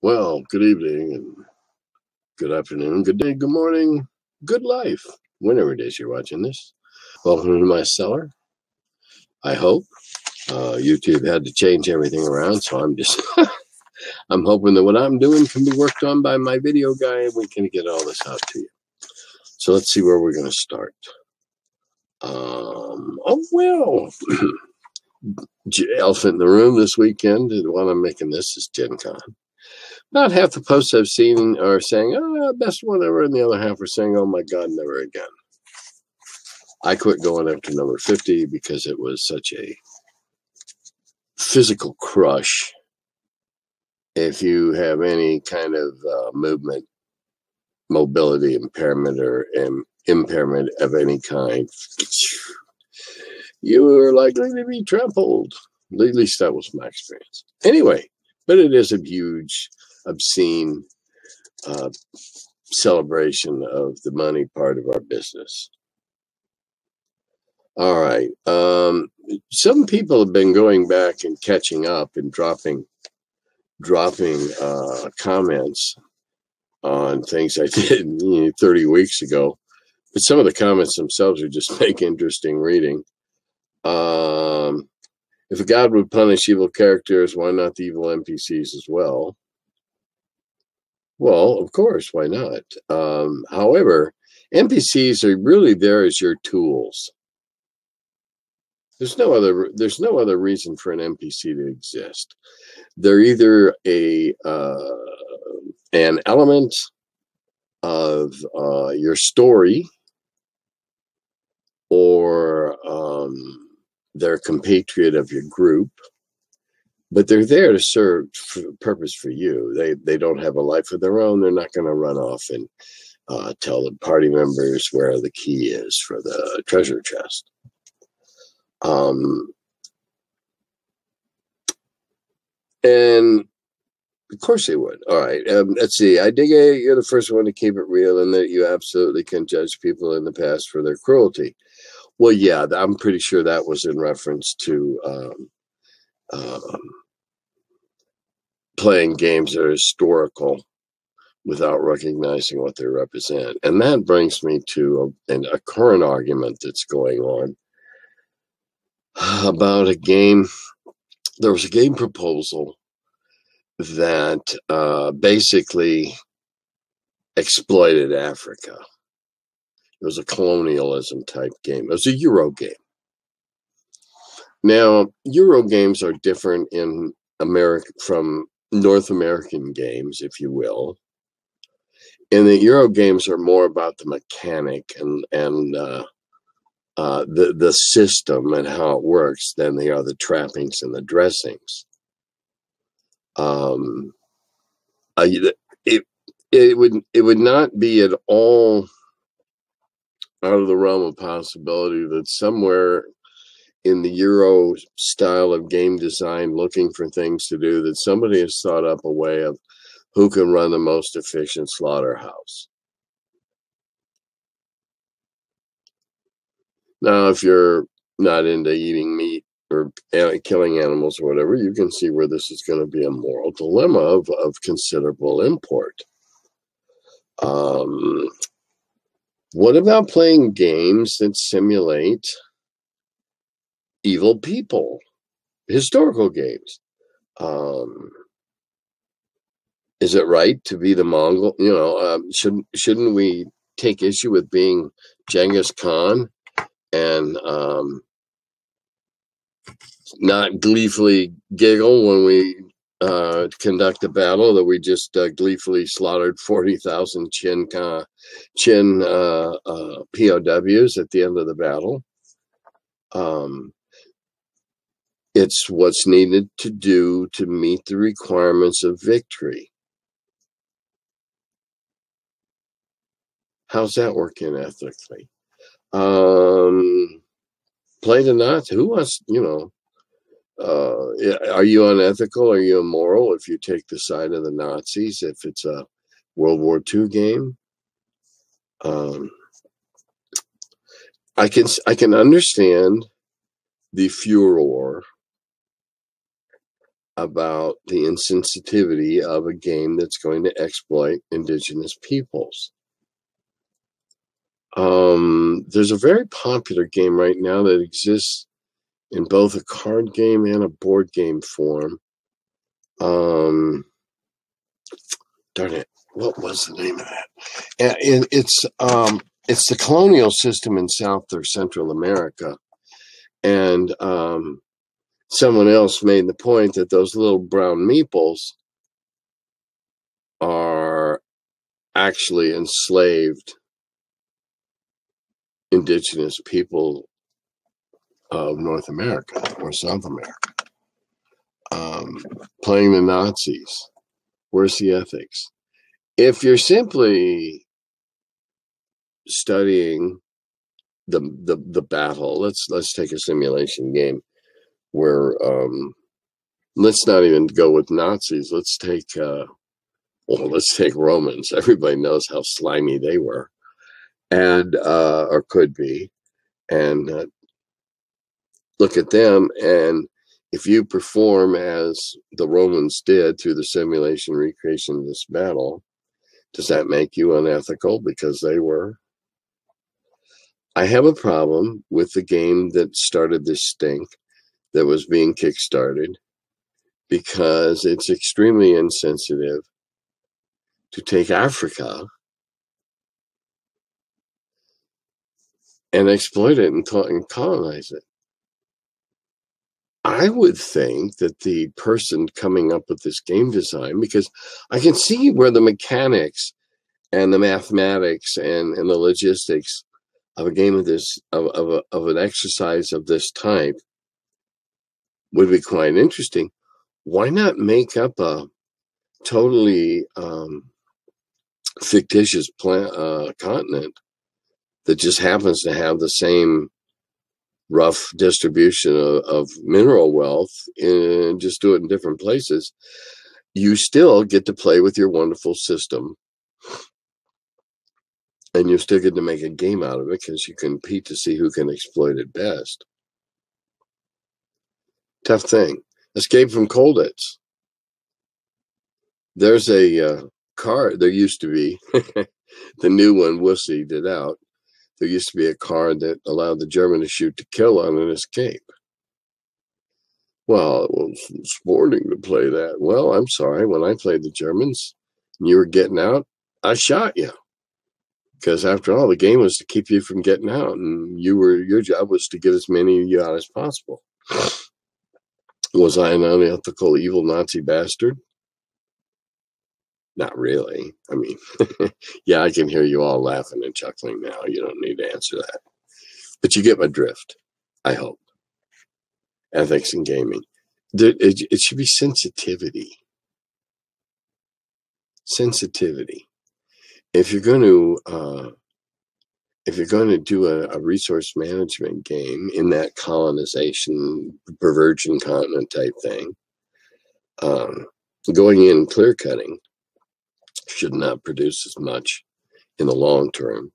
Well, good evening and good afternoon, good day, good morning, good life, whenever it is you're watching this. Welcome to my cellar. I hope. YouTube had to change everything around, so I'm just, I'm hoping that what I'm doing can be worked on by my video guy and we can get all this out to you. So let's see where we're going to start. Elephant in the room this weekend, while I'm making this, is Gen Con. About half the posts I've seen are saying, best one ever, and the other half are saying, oh my God, never again. I quit going after number 50 because it was such a physical crush. If you have any kind of movement, mobility impairment, or impairment of any kind, you are likely to be trampled. At least that was my experience. Anyway, but it is a huge, obscene celebration of the money part of our business. All right. Some people have been going back and catching up and dropping comments on things I did 30 weeks ago. But some of the comments themselves are just make interesting reading. If a god would punish evil characters, why not the evil NPCs as well? Well, of course, why not? However, NPCs are really there as your tools. There's no other reason for an NPC to exist. They're either an element of your story, or they're a compatriot of your group, but they're there to serve purpose for you. They don't have a life of their own. They're not going to run off and tell the party members where the key is for the treasure chest. And of course they would. All right. Let's see. I dig it. You're the first one to keep it real, and that you absolutely can judge people in the past for their cruelty. Well, yeah, I'm pretty sure that was in reference to playing games that are historical without recognizing what they represent. And that brings me to a current argument that's going on about a game. There was a game proposal that basically exploited Africa. It was a colonialism type game. It was a Euro game. Now, Euro games are different in America from North American games, if you will. And the Euro games are more about the mechanic and the system and how it works than they are the trappings and the dressings. It would not be at all out of the realm of possibility that somewhere in the Euro style of game design, looking for things to do, that somebody has thought up a way of who can run the most efficient slaughterhouse. Now, if you're not into eating meat or killing animals or whatever, you can see where this is going to be a moral dilemma of considerable import. What about playing games that simulate evil people? Historical games. Is it right to be the Mongol? Shouldn't we take issue with being Genghis Khan and not gleefully giggle when we conduct a battle that we just gleefully slaughtered 40,000 Chin POWs at the end of the battle? It's what's needed to do to meet the requirements of victory. How's that working ethically? Play the Nazi. Who wants, are you unethical? Are you immoral if you take the side of the Nazis? If it's a World War II game, I can understand the furor about the insensitivity of a game that's going to exploit indigenous peoples. There's a very popular game right now that exists in both a card game and a board game form. Darn it, what was the name of that? It's the colonial system in South or Central America, and someone else made the point that those little brown meeples are actually enslaved indigenous people of North America or South America. Playing the Nazis. Where's the ethics? If you're simply studying the battle, let's take a simulation game where let's not even go with Nazis. Let's take Romans. Everybody knows how slimy they were, and or could be, and look at them. And if you perform as the Romans did through the simulation recreation of this battle, does that make you unethical because they were? I have a problem with the game that started this stink that was being kickstarted, because it's extremely insensitive to take Africa and exploit it and colonize it. I would think that the person coming up with this game design, because I can see where the mechanics and the mathematics and the logistics of a game of this, of an exercise of this type would be quite interesting. Why not make up a totally fictitious continent that just happens to have the same rough distribution of mineral wealth, and just do it in different places? You still get to play with your wonderful system, and you still get to make a game out of it, because you compete to see who can exploit it best. Tough thing. Escape from Colditz. There's a card. There used to be the new one, wussied it out. There used to be a card that allowed the German to shoot to kill on an escape. Well, it was sporting to play that. Well, I'm sorry. When I played the Germans and you were getting out, I shot you. Because after all, the game was to keep you from getting out, and your job was to get as many of you out as possible. Was I an unethical, evil Nazi bastard? Not really. I mean, yeah, I can hear you all laughing and chuckling now. You don't need to answer that. But you get my drift, I hope. Ethics in gaming. It should be sensitivity. Sensitivity. If you're going to do a resource management game in that colonization, virgin continent type thing, going in clear cutting should not produce as much in the long term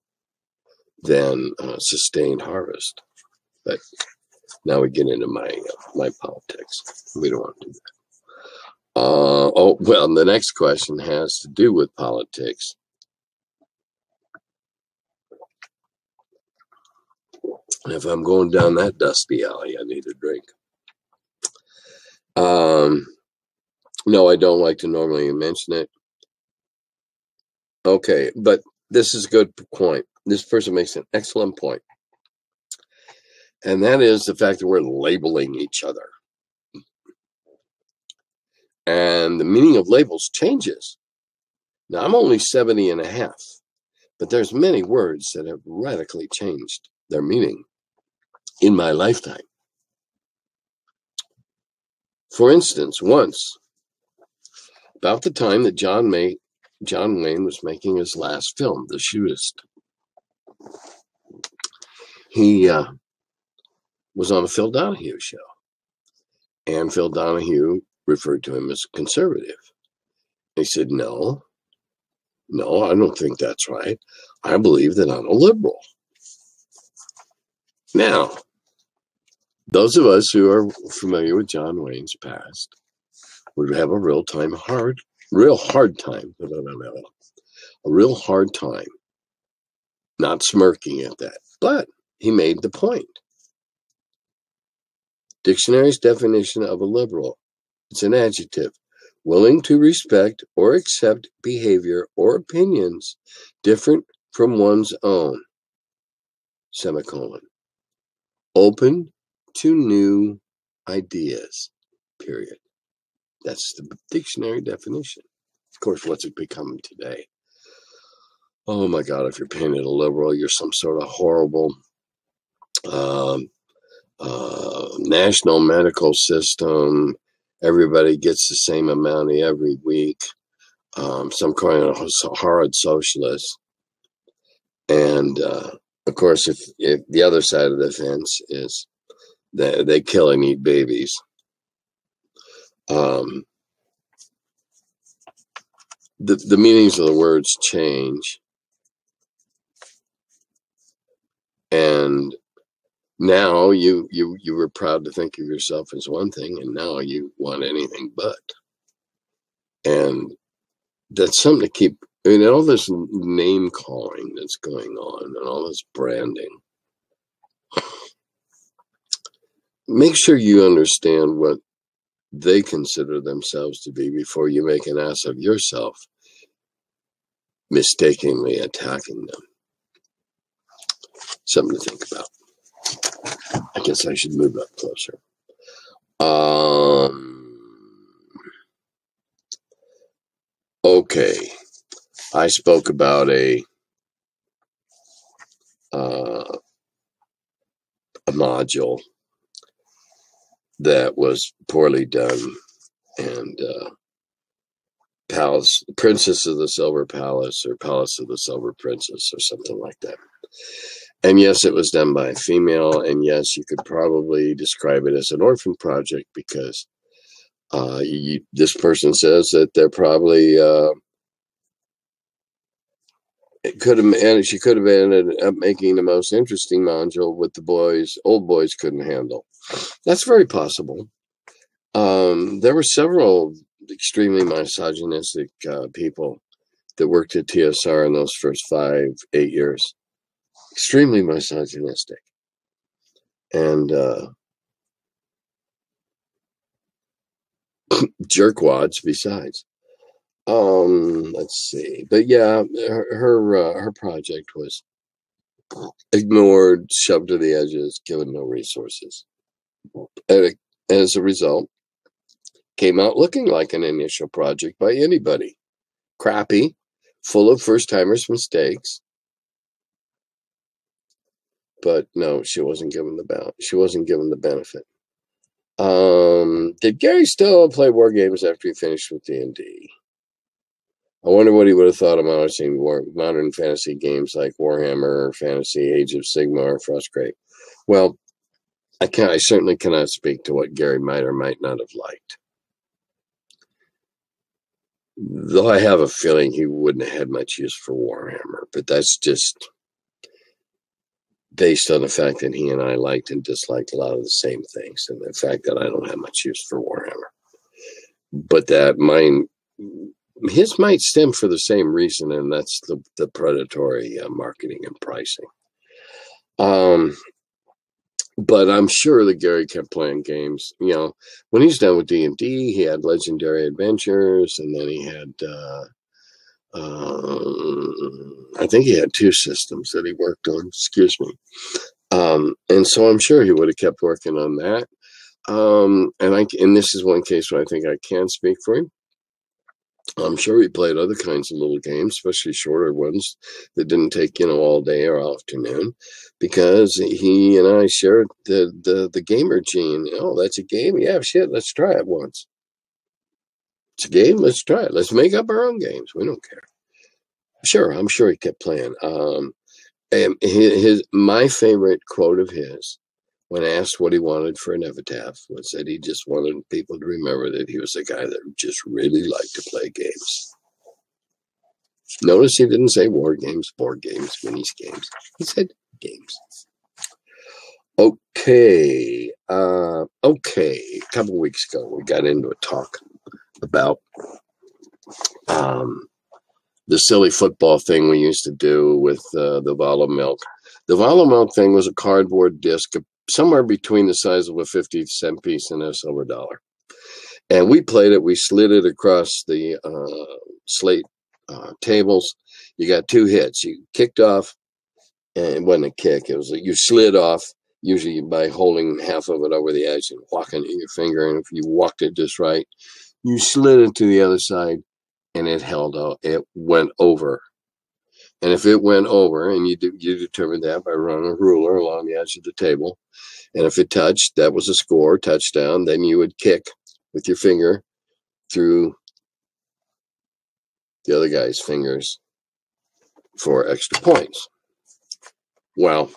than sustained harvest. But now we get into my politics. We don't want to do that. Well, the next question has to do with politics. If I'm going down that dusty alley, I need a drink. No, I don't like to normally mention it. Okay, but this is a good point. This person makes an excellent point. And that is the fact that we're labeling each other. And the meaning of labels changes. Now, I'm only 70 and a half, but there's many words that have radically changed their meaning in my lifetime. For instance, once, about the time that John Wayne was making his last film, The Shootist, he was on a Phil Donahue show. And Phil Donahue referred to him as conservative. He said, no, I don't think that's right. I believe that I'm a liberal. Now, those of us who are familiar with John Wayne's past would have a real hard time not smirking at that. But he made the point. Dictionary's definition of a liberal. It's an adjective. Willing to respect or accept behavior or opinions different from one's own. Semicolon. Open to new ideas. Period. That's the dictionary definition. Of course, what's it become today? Oh my God, if you're painted a liberal, you're some sort of horrible national medical system. Everybody gets the same amount every week. Some kind of horrid socialist. And of course, if the other side of the fence is that they kill and eat babies. The meanings of the words change. And now you were proud to think of yourself as one thing, and now you want anything but. And that's something to keep, all this name calling that's going on and all this branding. Make sure you understand what they consider themselves to be before you make an ass of yourself, mistakenly attacking them. Something to think about. I guess I should move up closer. Okay. I spoke about a module that was poorly done, and Princess of the Silver Palace, or Palace of the Silver Princess, or something like that. And yes, it was done by a female, and yes, you could probably describe it as an orphan project, because this person says that they're probably she could have ended up making the most interesting module with the old boys couldn't handle. That's very possible. There were several extremely misogynistic people that worked at TSR in those first 5-8 years. Extremely misogynistic. And jerkwads besides. Let's see. But yeah, her project was ignored, shoved to the edges, given no resources. And as a result, came out looking like an initial project by anybody. Crappy, full of first-timers' mistakes. But no, she wasn't given the benefit. Did Gary still play war games after he finished with D&D? I wonder what he would have thought of modern fantasy games like Warhammer, Fantasy, Age of Sigmar, or Frostgrave. Well, I certainly cannot speak to what Gary might or might not have liked. Though I have a feeling he wouldn't have had much use for Warhammer, but that's just based on the fact that he and I liked and disliked a lot of the same things, and the fact that I don't have much use for Warhammer. But his might stem for the same reason, and that's the predatory marketing and pricing. But I'm sure that Gary kept playing games. When he's done with D&D, he had Legendary Adventures, and then he had, I think he had 2 systems that he worked on. Excuse me. And so I'm sure he would have kept working on that. And this is one case where I think I can speak for him. I'm sure he played other kinds of little games, especially shorter ones that didn't take, all day or afternoon, because he and I shared the gamer gene. Oh, that's a game? Yeah, shit, let's try it once. It's a game, let's try it. Let's make up our own games. We don't care. Sure, I'm sure he kept playing. My favorite quote of his, when asked what he wanted for an epitaph, was that he just wanted people to remember that he was a guy that just really liked to play games. Notice he didn't say war games, board games, minis games. He said games. Okay. A couple weeks ago, we got into a talk about the silly football thing we used to do with the Vala milk. The Vala milk thing was a cardboard disc, somewhere between the size of a 50-cent piece and a silver dollar. And we played it. We slid it across the slate tables. You got 2 hits. You kicked off, and it wasn't a kick. It was you slid off, usually by holding half of it over the edge and walking it in your finger. And if you walked it just right, you slid it to the other side, and it held out. It went over. And if it went over, and you determined that by running a ruler along the edge of the table, and if it touched, that was a score, touchdown. Then you would kick with your finger through the other guy's fingers for extra points. Well,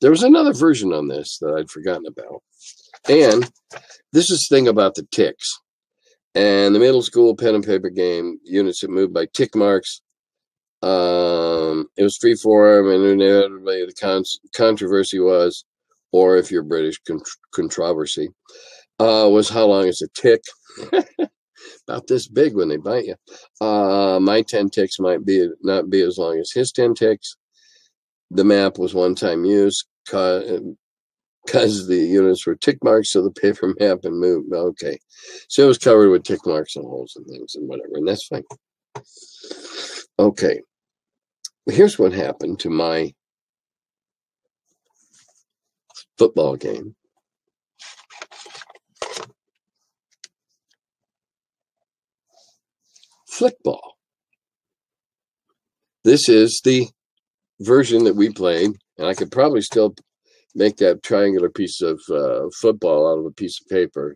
there was another version on this that I'd forgotten about. And this is the thing about the ticks. And the middle school pen and paper game, units that moved by tick marks. It was free form, and inevitably the controversy was, or if you're British, controversy, was how long is a tick? About this big when they bite you. My 10 ticks might not be as long as his 10 ticks. The map was one-time use because the units were tick marks, so the paper map and moved. Okay, so it was covered with tick marks and holes and things and whatever, and that's fine. Okay, here's what happened to my football game. Flickball. This is the version that we played, and I could probably still make that triangular piece of football out of a piece of paper.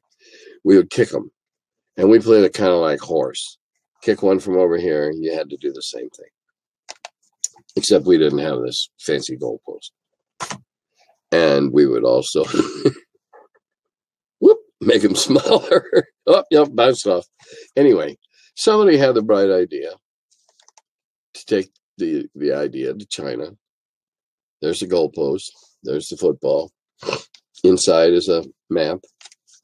We would kick them, and we played it kind of like horse. Kick one from over here, you had to do the same thing. Except we didn't have this fancy goalpost. And we would also make them smaller. Oh, yep, bounced off. Anyway, somebody had the bright idea to take the idea to China. There's the goalpost. There's the football. Inside is a mat,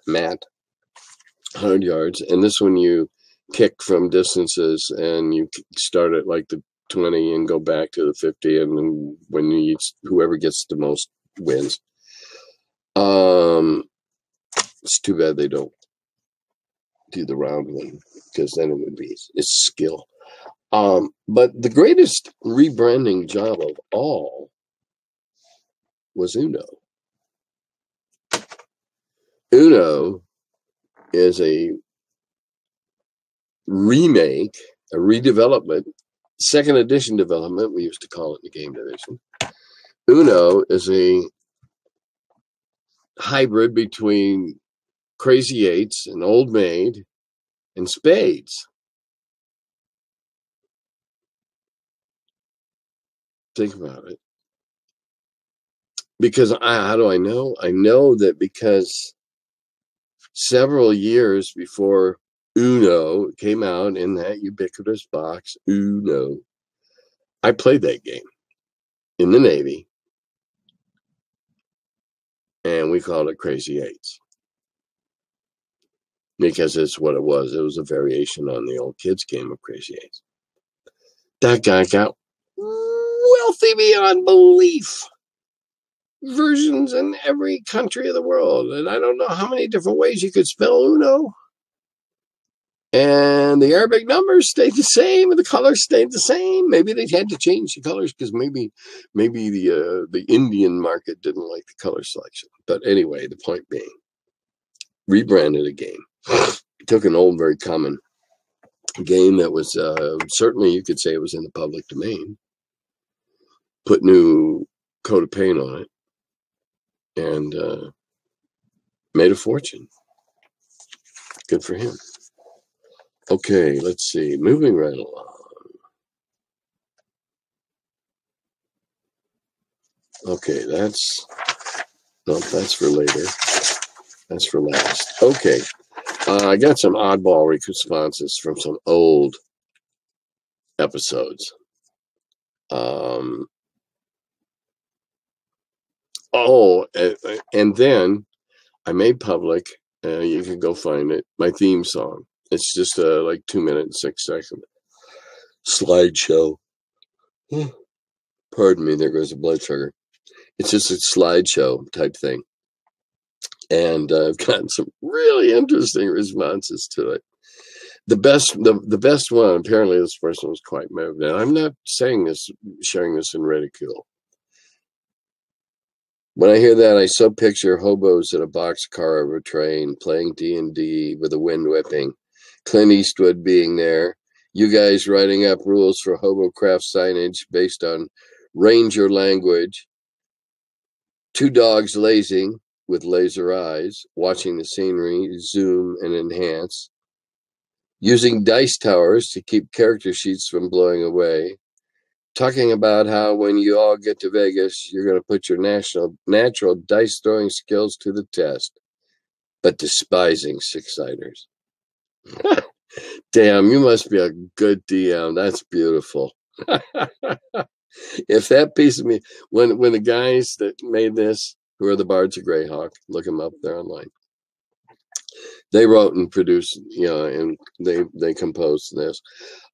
100 yards. And this one you kick from distances, and you start at like the 20 and go back to the 50. And then when whoever gets the most wins. It's too bad they don't do the round one, because then it's skill. But the greatest rebranding job of all was Uno. Uno is a remake, a redevelopment, second edition development, we used to call it in the game division. Uno is a hybrid between Crazy Eights and Old Maid and Spades. Think about it. Because how do I know? I know that because several years before Uno came out in that ubiquitous box, Uno, I played that game in the Navy, and we called it Crazy Eights. Because it's what it was. It was a variation on the old kids' game of Crazy Eights. That guy got wealthy beyond belief. Versions in every country of the world. And I don't know how many different ways you could spell Uno. And the Arabic numbers stayed the same, and the colors stayed the same. Maybe they had to change the colors because maybe the Indian market didn't like the color selection. But anyway, the point being, rebranded a game. Took an old, very common game that was certainly, you could say it was in the public domain. Put new coat of paint on it, and made a fortune. Good for him. Okay, let's see. Moving right along. Okay, that's for later. That's for last. Okay, I got some oddball responses from some old episodes. And then I made public. You can go find it. My theme song. It's just a like 2 minute and 6 second slideshow. Pardon me. There goes the blood sugar. It's just a slideshow type thing, and I've gotten some really interesting responses to it. The best one. Apparently, this person was quite moved, and I'm not saying this, sharing this in ridicule. When I hear that, I so picture hobos at a boxcar of a train playing D&D with the wind whipping, Clint Eastwood being there, you guys writing up rules for hobocraft signage based on ranger language, 2 dogs lazing with laser eyes, watching the scenery zoom and enhance, using dice towers to keep character sheets from blowing away, talking about how when you all get to Vegas, you're going to put your natural dice throwing skills to the test, but despising six-siders. Damn, you must be a good DM. That's beautiful. If that piece of me, when the guys that made this, who are the Bards of Greyhawk, look them up, they're online. They wrote and produced, and they composed this.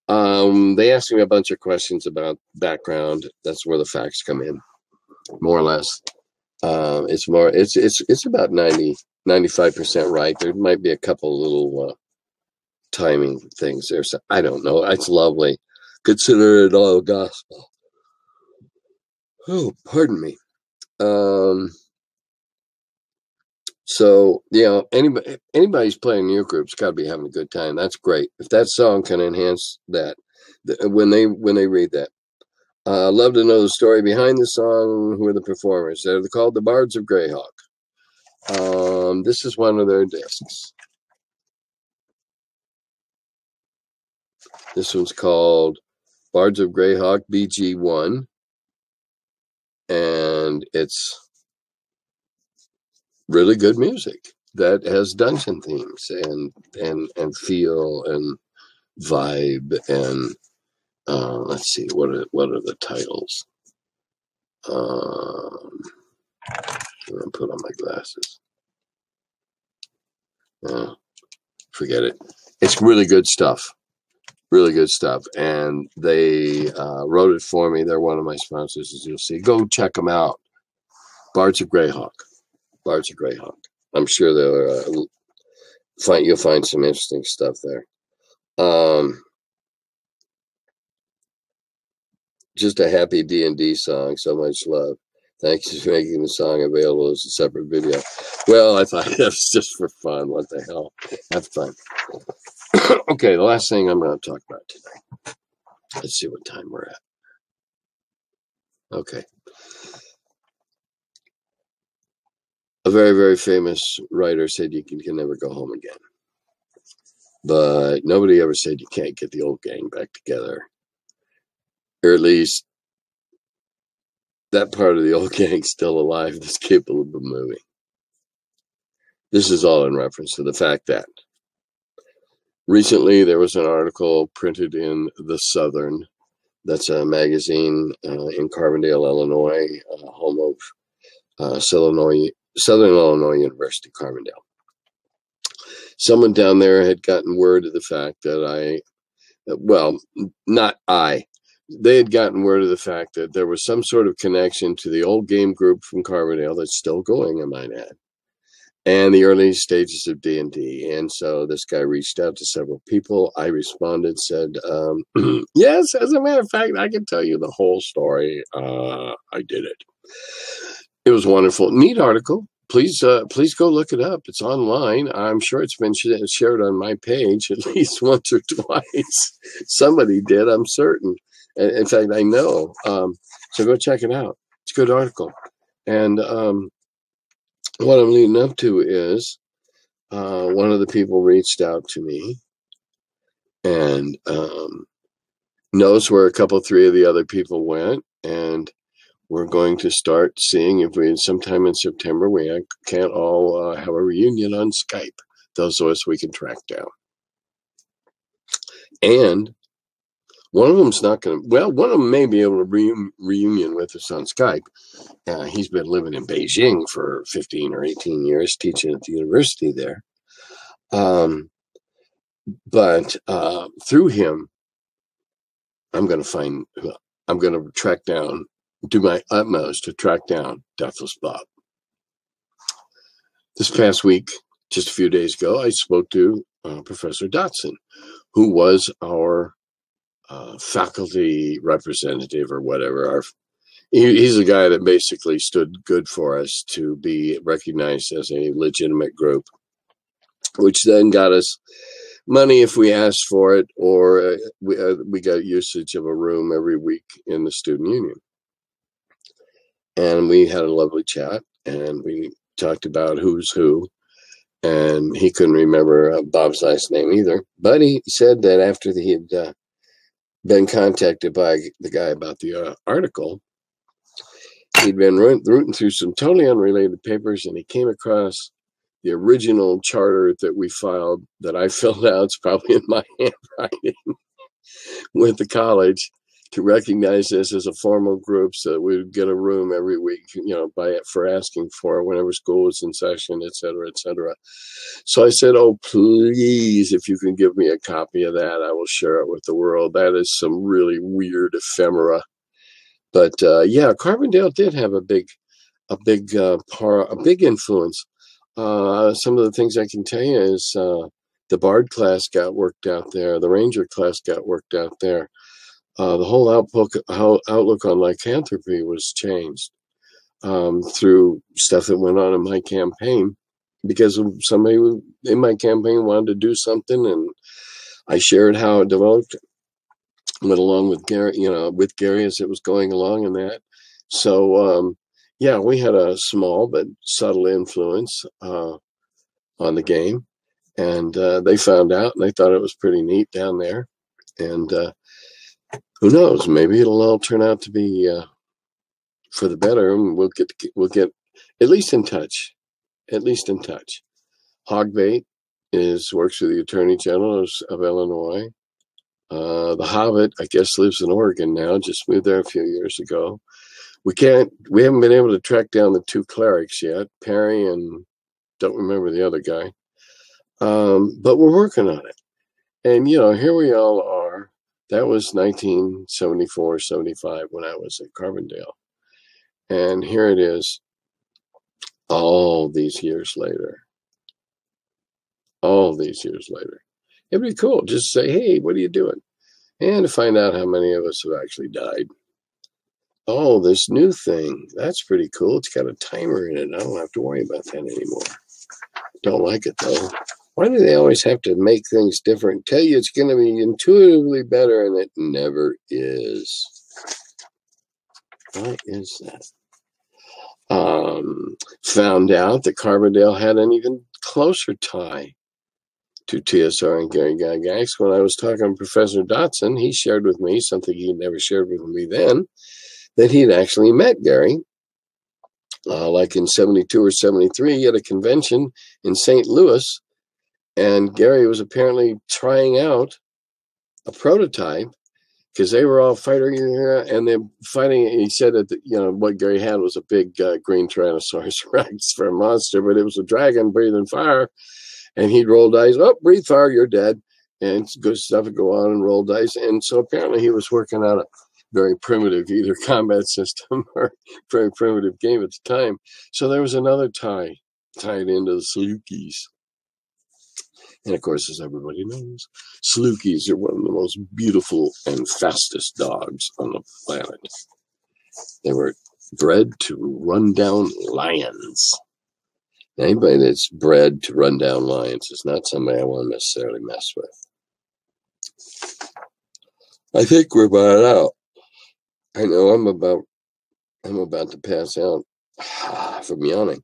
They asked me a bunch of questions about background. That's where the facts come in, more or less. It's about 95% right. There might be a couple little timing things there. So I don't know. It's lovely. Consider it all gospel. Oh, pardon me. So, anybody's playing your group's got to be having a good time. That's great. If that song can enhance that, when they read that. Love to know the story behind the song. Who are the performers? They're called the Bards of Greyhawk. This is one of their discs. This one's called Bards of Greyhawk BG1. And it's really good music that has dungeon themes and feel and vibe and let's see, what are the titles? I'm gonna put on my glasses. Forget it. It's really good stuff. Really good stuff. And they wrote it for me. They're one of my sponsors, as you'll see. Go check them out. Bards of Greyhawk. Bards of Greyhawk. I'm sure you'll find some interesting stuff there. Just a happy D&D song. So much love. Thanks for making the song available as a separate video. Well, I thought that was just for fun. What the hell? Have fun. Okay, the last thing I'm going to talk about tonight. Let's see what time we're at. Okay. A very, very famous writer said you can never go home again. But nobody ever said you can't get the old gang back together. Or at least that part of the old gang's still alive that's capable of moving. This is all in reference to the fact that recently there was an article printed in The Southern. That's a magazine in Carbondale, Illinois, home of Southern Illinois University, Carbondale. Someone down there had gotten word of the fact that they had gotten word of the fact that there was some sort of connection to the old game group from Carbondale that's still going, I might add, and the early stages of D&D. And so this guy reached out to several people. I responded, said, yes, as a matter of fact, I can tell you the whole story. I did it. It was wonderful. Neat article. Please go look it up. It's online. I'm sure it's been shared on my page at least once or twice. Somebody did, I'm certain. In fact, I know. So go check it out. It's a good article. And what I'm leading up to is one of the people reached out to me and knows where a couple, 3 of the other people went. And we're going to start seeing if we, sometime in September, we can't all have a reunion on Skype. Those of us we can track down. And one of them's not going to, well, one of them may be able to reunion with us on Skype. He's been living in Beijing for 15 or 18 years, teaching at the university there. But through him, I'm going to track down, do my utmost to track down Deathless Bob. This past week, just a few days ago, I spoke to Professor Dotson, who was our faculty representative or whatever. He's a guy that basically stood good for us to be recognized as a legitimate group, which then got us money if we asked for it, or we got usage of a room every week in the student union. And we had a lovely chat, and we talked about who's who, and he couldn't remember Bob's last name either. But he said that after he had been contacted by the guy about the article, he'd been rooting through some totally unrelated papers, and he came across the original charter that we filed, that I filled out, it's probably in my handwriting, with the college to recognize this as a formal group, so that we would get a room every week, for asking for it whenever school was in session, et cetera, et cetera. So I said, oh, please, if you can give me a copy of that, I will share it with the world. That is some really weird ephemera. But yeah, Carbondale did have a big influence. Some of the things I can tell you is the Bard class got worked out there. The Ranger class got worked out there. The whole outlook on lycanthropy was changed through stuff that went on in my campaign, because somebody in my campaign wanted to do something, and I shared how it developed, went along with Gary as it was going along in that. So yeah, we had a small but subtle influence on the game, and they found out, and they thought it was pretty neat down there. And who knows? Maybe it'll all turn out to be for the better, and we'll get at least in touch. At least in touch. Hogbait works for the Attorney General of Illinois. The Hobbit, I guess, lives in Oregon now. Just moved there a few years ago. We haven't been able to track down the two clerics yet, Perry and don't remember the other guy. But we're working on it. And, here we all are. That was 1974, 75 when I was at Carbondale. And here it is, all these years later. It'd be cool. Just say, hey, what are you doing? And to find out how many of us have actually died. Oh, this new thing. That's pretty cool. It's got a timer in it. I don't have to worry about that anymore. Don't like it, though. Why do they always have to make things different? Tell you it's going to be intuitively better, and it never is. What is that? Found out that Carbondale had an even closer tie to TSR and Gary Gygax. When I was talking to Professor Dotson, he shared with me something he never shared with me then, that he'd actually met Gary, like in 72 or 73 at a convention in St. Louis, and Gary was apparently trying out a prototype, because they were all fighting and they're fighting. He said that what Gary had was a big green Tyrannosaurus Rex for a monster, but it was a dragon breathing fire, and he'd roll dice. Oh, breathe fire, you're dead, and good stuff would go on and roll dice. And so apparently he was working on a very primitive either combat system or very primitive game at the time. So there was another tie tied into the Salukis. And of course, as everybody knows, Salukis are one of the most beautiful and fastest dogs on the planet. They were bred to run down lions. Anybody that's bred to run down lions is not somebody I want to necessarily mess with. I think we're about out. I know I'm about to pass out from yawning.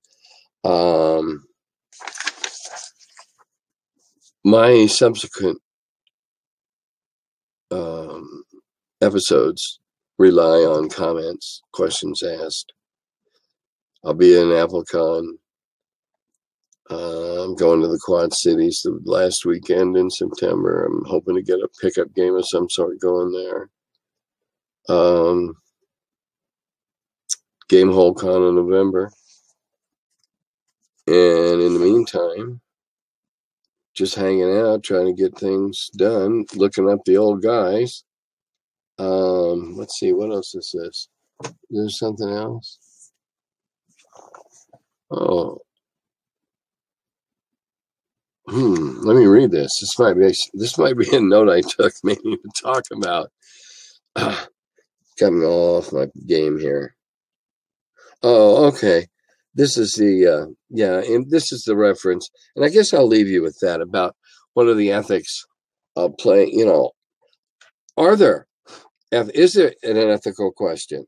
My subsequent episodes rely on comments, questions asked. I'll be in AppleCon. I'm going to the Quad Cities the last weekend in September. I'm hoping to get a pickup game of some sort going there. Gamehole Con in November. And in the meantime, just hanging out, trying to get things done, looking up the old guys. Let's see, what else is this? Is there something else? Oh. Let me read this. This might be a note I took maybe to talk about. Coming off my game here. Oh, okay. This is the and this is the reference, and I guess I'll leave you with that about what are the ethics of playing. Is there an ethical question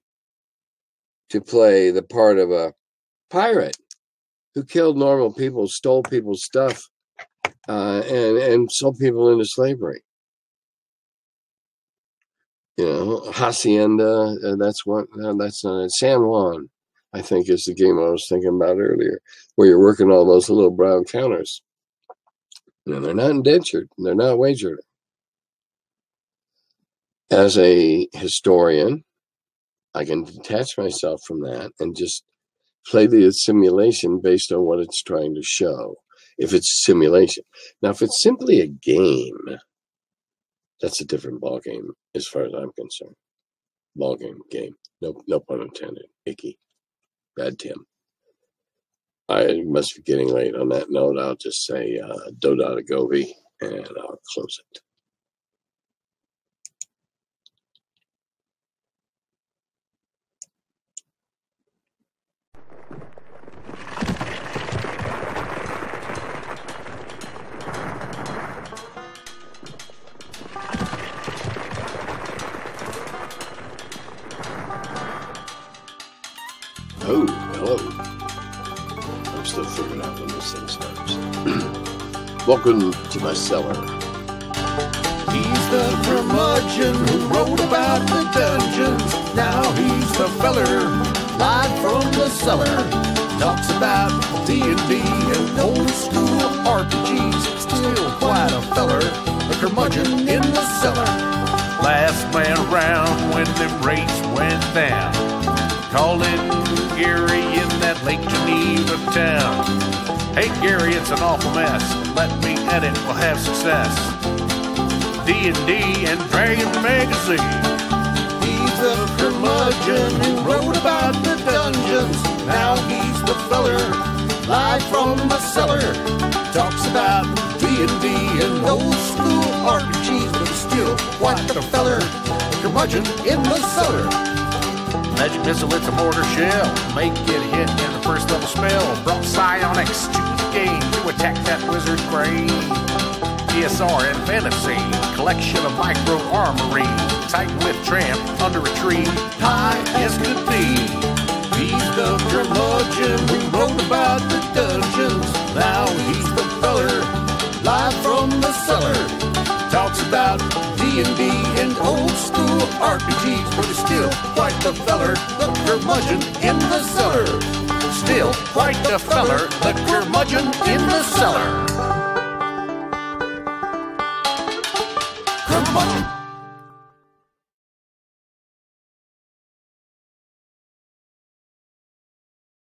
to play the part of a pirate who killed normal people, stole people's stuff, and sold people into slavery? Hacienda. That's not San Juan. I think is the game I was thinking about earlier, where you're working all those little brown counters. They're not indentured. They're not wagered. As a historian, I can detach myself from that and just play the simulation based on what it's trying to show. If it's simulation. Now, if it's simply a game, that's a different ball game as far as I'm concerned. Ball game. No pun intended. Icky. Bad Tim. I must be getting late. On that note, I'll just say Dodata Gobi, and I'll close it. Oh, hello. I'm still figuring out when this thing starts. Welcome to my cellar. He's the curmudgeon who wrote about the dungeons. Now he's the feller, live from the cellar. Talks about D&D and old school RPGs. Still quite a feller, the curmudgeon in the cellar. Last man around when them rates went down. Calling Gary in that Lake Geneva town. Hey Gary, it's an awful mess. Let me edit, we'll have success. D&D and Dragon Magazine. He's the curmudgeon who wrote about the dungeons. Now he's the feller, live from the cellar. Talks about D&D and old school RPGs, but he's still quite the feller, the curmudgeon in the cellar. Magic missile, it's a mortar shell. Make it hit in the first level spell. Brought psionics to the game to attack that wizard's brain. DSR and fantasy, collection of micro armory. Titan with tramp under a tree, high as could be. He's the curmudgeon who wrote about the dungeons. Now he's the feller, live from the cellar. Talks about D&D and old school RPGs, but he's still quite the feller, the curmudgeon in the cellar. Still quite the feller, the curmudgeon in the cellar. Curmudgeon.